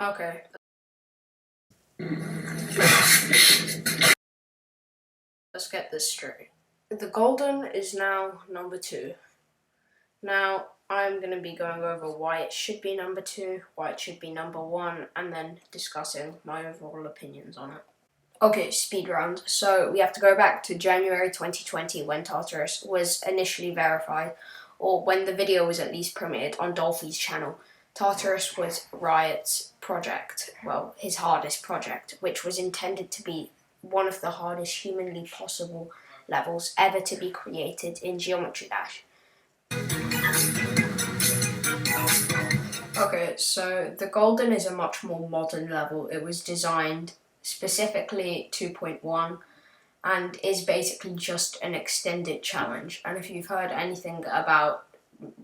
Okay. Let's get this straight. The golden is now number 2. Now, I'm going to be going over why it should be number 2, why it should be number 1, and then discussing my overall opinions on it. Okay, speed round. So we have to go back to January 2020 when Tartarus was initially verified, or when the video was at least premiered on Dolphy's channel. Tartarus was Riot's project, well, his hardest project, which was intended to be one of the hardest humanly possible levels ever to be created in Geometry Dash. Okay, so the Golden is a much more modern level. It was designed specifically 2.1 and is basically just an extended challenge. And if you've heard anything about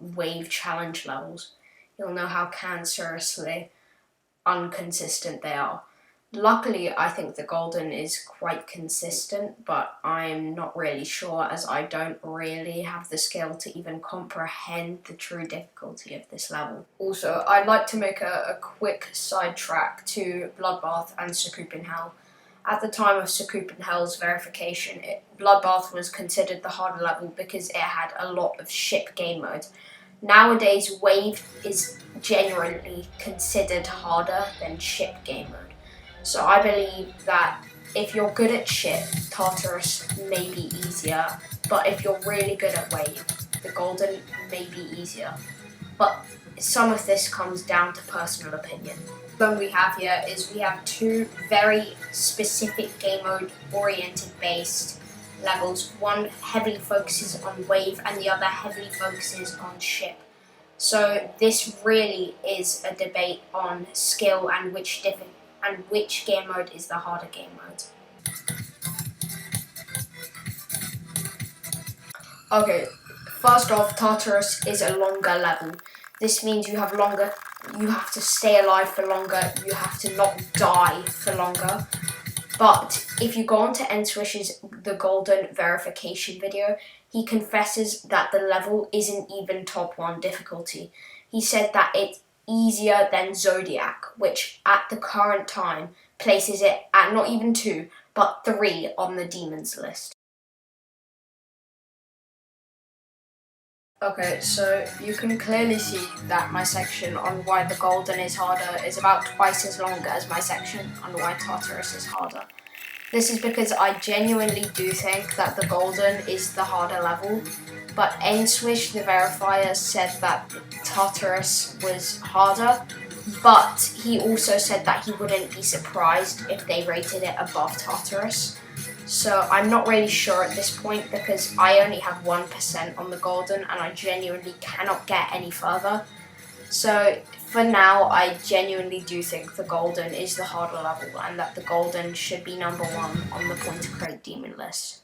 wave challenge levels, you'll know how cancerously inconsistent they are. Luckily, I think the Golden is quite consistent, but I'm not really sure as I don't really have the skill to even comprehend the true difficulty of this level. Also, I'd like to make a quick sidetrack to Bloodbath and Sakup in Hell. At the time of Sakup in Hell's verification, Bloodbath was considered the harder level because it had a lot of ship game mode. Nowadays, Wave is genuinely considered harder than ship game mode. So I believe that if you're good at ship, Tartarus may be easier, but if you're really good at Wave, the Golden may be easier. But some of this comes down to personal opinion. What we have here is we have 2 very specific game mode oriented based levels. One heavily focuses on Wave and the other heavily focuses on ship. So this really is a debate on skill and which game mode is the harder game mode. Okay, first off, Tartarus is a longer level. This means you have to stay alive for longer, you have to not die for longer. But if you go on to N-Swish's The Golden verification video, he confesses that the level isn't even top 1 difficulty. He said that it's easier than Zodiac, which at the current time places it at not even 2, but 3 on the demons list. Okay, so you can clearly see that my section on why the Golden is harder is about twice as long as my section on why Tartarus is harder. This is because I genuinely do think that the Golden is the harder level, but N-Swish, the verifier, said that Tartarus was harder, but he also said that he wouldn't be surprised if they rated it above Tartarus. So I'm not really sure at this point because I only have 1% on the Golden and I genuinely cannot get any further. So for now, I genuinely do think the Golden is the harder level and that the Golden should be number 1 on the Point to Crate Demon list.